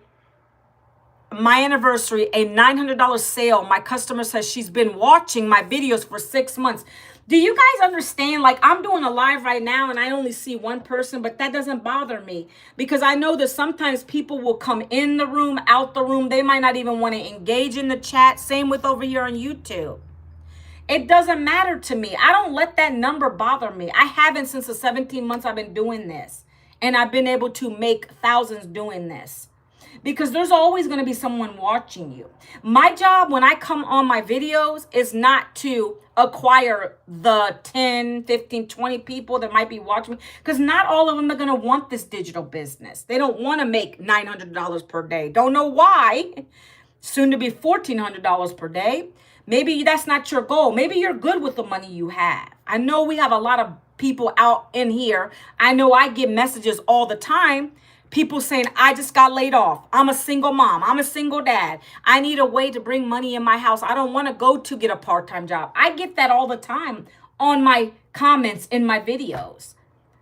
a $900 sale. My customer says she's been watching my videos for 6 months. Do you guys understand? Like, I'm doing a live right now and I only see one person, but that doesn't bother me because I know that sometimes people will come in the room, out the room. They might not even want to engage in the chat. Same with over here on YouTube. It doesn't matter to me. I don't let that number bother me. I haven't since the 17 months I've been doing this. And I've been able to make thousands doing this. Because there's always going to be someone watching you. My job when I come on my videos is not to acquire the 10, 15, 20 people that might be watching me. Because not all of them are going to want this digital business. They don't want to make $900 per day. Don't know why. Soon to be $1,400 per day. Maybe that's not your goal. Maybe you're good with the money you have. I know we have a lot of people out in here. I know I get messages all the time. People saying, I just got laid off. I'm a single mom. I'm a single dad. I need a way to bring money in my house. I don't want to go to get a part-time job. I get that all the time on my comments in my videos.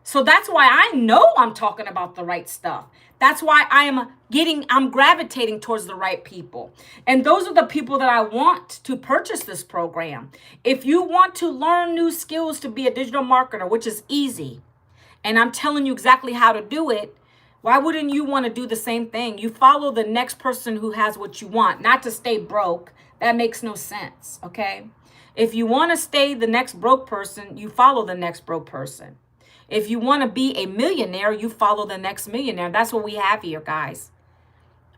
So that's why I know I'm talking about the right stuff. That's why I'm gravitating towards the right people. And those are the people that I want to purchase this program. If you want to learn new skills to be a digital marketer, which is easy, and I'm telling you exactly how to do it, why wouldn't you want to do the same thing? You follow the next person who has what you want, not to stay broke. That makes no sense, okay? If you want to stay the next broke person, you follow the next broke person. If you want to be a millionaire, you follow the next millionaire. That's what we have here, guys.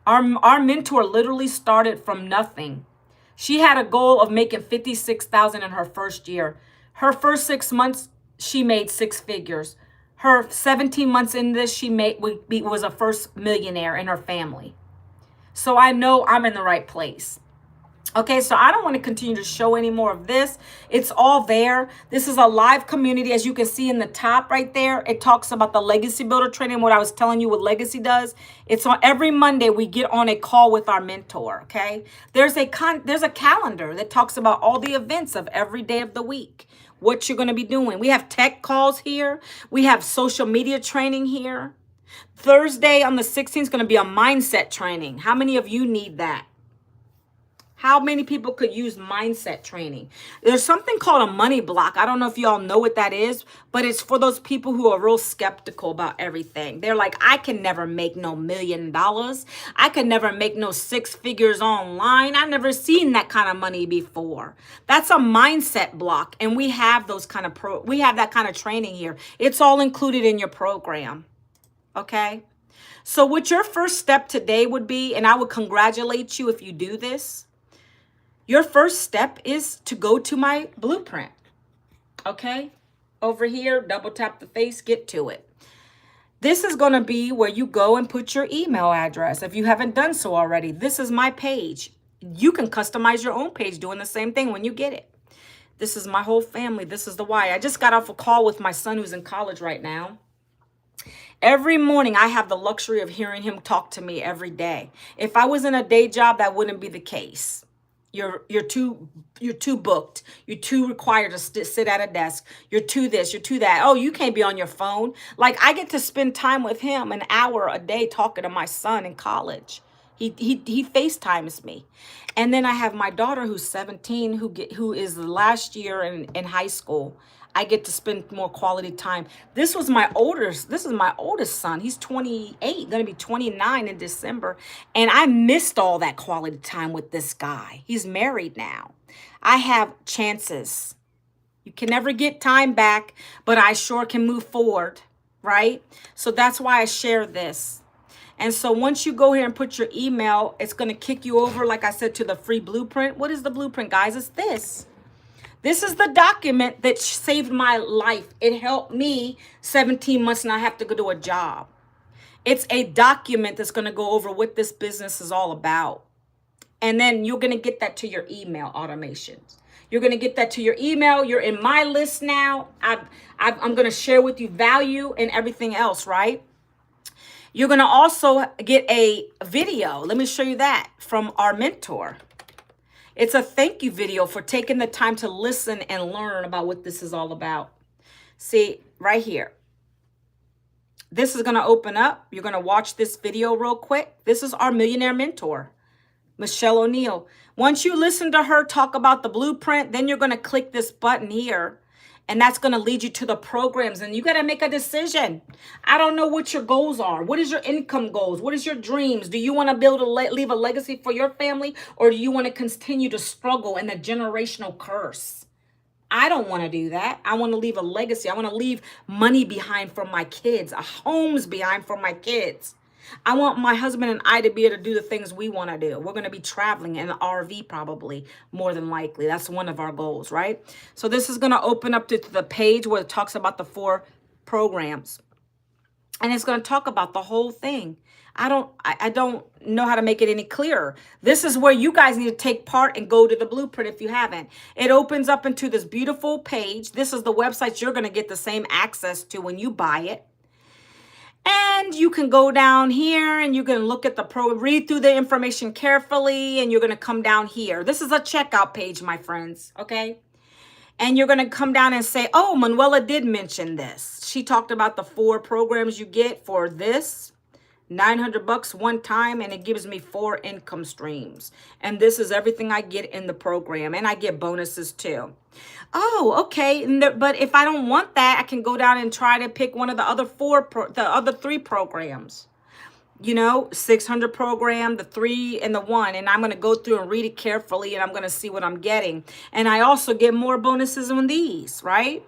Our mentor literally started from nothing. She had a goal of making $56,000 in her first year. Her first 6 months, she made 6 figures. Her 17 months in this, was a first millionaire in her family. So I know I'm in the right place. Okay, so I don't want to continue to show any more of this. It's all there. This is a live community. As you can see in the top right there, it talks about the Legacy Builder training, what I was telling you what Legacy does. It's on every Monday we get on a call with our mentor, okay? There's a calendar that talks about all the events of every day of the week, what you're going to be doing. We have tech calls here. We have social media training here. Thursday on the 16th is going to be a mindset training. How many of you need that? How many people could use mindset training? There's something called a money block. I don't know if y'all know what that is, but it's for those people who are real skeptical about everything. They're like, I can never make no $1 million. I can never make no 6 figures online. I've never seen that kind of money before. That's a mindset block. And we have those kind of we have that kind of training here. It's all included in your program. Okay. So what your first step today would be, and I would congratulate you if you do this, your first step is to go to my blueprint. Okay? Over here, double tap the face, get to it. This is going to be where you go and put your email address. If you haven't done so already, this is my page. You can customize your own page doing the same thing when you get it. This is my whole family. This is the why. I just got off a call with my son who's in college right now. Every morning, I have the luxury of hearing him talk to me every day. If I was in a day job, that wouldn't be the case. You're too booked. You're too required to sit at a desk. You're too this. You're too that. Oh, you can't be on your phone. Like, I get to spend time with him an hour a day talking to my son in college. He FaceTimes me. And then I have my daughter who's 17, who is the last year in high school. I get to spend more quality time. This is my oldest son. He's 28, gonna be 29 in December. And I missed all that quality time with this guy. He's married now. I have chances. You can never get time back, but I sure can move forward, right? So that's why I share this. And so once you go here and put your email, it's going to kick you over, like I said, to the free blueprint. What is the blueprint, guys? It's this. This is the document that saved my life. It helped me 17 months not have to go to a job. It's a document that's going to go over what this business is all about. And then you're going to get that to your email automations. You're going to get that to your email. You're in my list now. I'm going to share with you value and everything else, right? You're going to also get a video. Let me show you that from our mentor. It's a thank you video for taking the time to listen and learn about what this is all about. See, right here. This is going to open up. You're going to watch this video real quick. This is our millionaire mentor, Michelle O'Neill. Once you listen to her talk about the blueprint, then you're going to click this button here. And that's going to lead you to the programs. And you got to make a decision. I don't know what your goals are. What is your income goals? What is your dreams? Do you want to build leave a legacy for your family? Or do you want to continue to struggle in the generational curse? I don't want to do that. I want to leave a legacy. I want to leave money behind for my kids, homes behind for my kids. I want my husband and I to be able to do the things we want to do. We're going to be traveling in an RV probably, more than likely. That's one of our goals, right? So this is going to open up to the page where it talks about the 4 programs. And it's going to talk about the whole thing. I don't know how to make it any clearer. This is where you guys need to take part and go to the blueprint if you haven't. It opens up into this beautiful page. This is the website you're going to get the same access to when you buy it. And you can go down here and you can look at read through the information carefully, and you're going to come down here. This is a checkout page, my friends, okay? And you're going to come down and say, oh, Manuela did mention this. She talked about the 4 programs you get for this. $900 one time, and it gives me 4 income streams. And this is everything I get in the program, and I get bonuses too. Oh, okay. But if I don't want that, I can go down and try to pick one of the other 3 programs. You know, 600 program, the 3 and the 1. And I'm going to go through and read it carefully, and I'm going to see what I'm getting. And I also get more bonuses on these, right?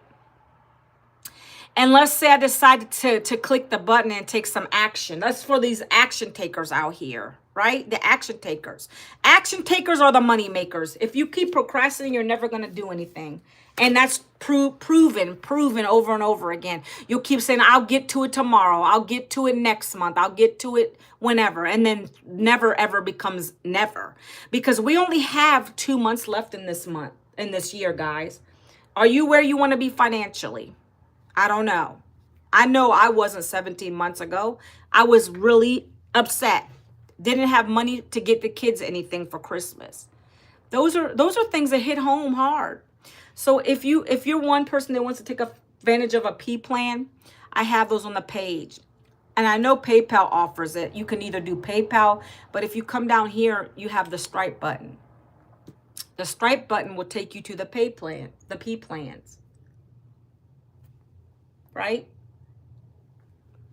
And let's say I decided to click the button and take some action. That's for these action takers out here, right? The action takers. Action takers are the money makers. If you keep procrastinating, you're never going to do anything. And that's proven over and over again. You'll keep saying, I'll get to it tomorrow. I'll get to it next month. I'll get to it whenever. And then never, ever becomes never. Because we only have 2 months left in this year, guys. Are you where you want to be financially? I don't know. I know I wasn't 17 months ago. I was really upset. Didn't have money to get the kids anything for Christmas. Those are things that hit home hard. So if you're one person that wants to take advantage of a P plan, I have those on the page. And I know PayPal offers it. You can either do PayPal, but if you come down here, you have the Stripe button. The Stripe button will take you to the P plans. Right?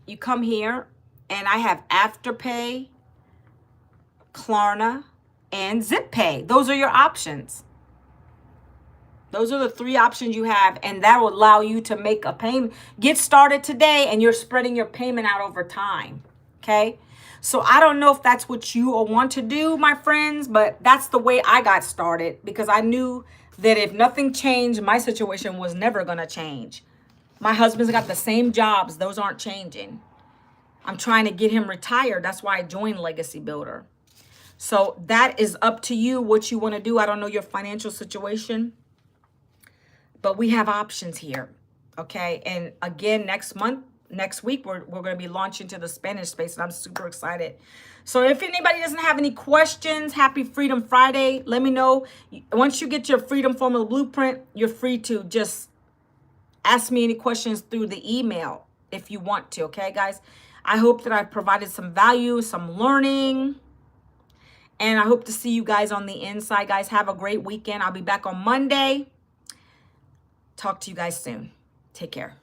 You come here, and I have Afterpay, Klarna, and ZipPay. Those are your options. Those are the 3 options you have, and that will allow you to make a payment. Get started today, and you're spreading your payment out over time. Okay. So I don't know if that's what you want to do, my friends, but that's the way I got started, because I knew that if nothing changed, my situation was never going to change. My husband's got the same jobs. Those aren't changing. I'm trying to get him retired. That's why I joined Legacy Builder. So that is up to you what you want to do. I don't know your financial situation, but we have options here. Okay. And again, next week, we're going to be launching to the Spanish space, and I'm super excited. So if anybody doesn't have any questions, happy Freedom Friday. Let me know. Once you get your Freedom Formula Blueprint, you're free to just ask me any questions through the email if you want to. Okay, guys? I hope that I've provided some value, some learning. And I hope to see you guys on the inside. Guys, have a great weekend. I'll be back on Monday. Talk to you guys soon. Take care.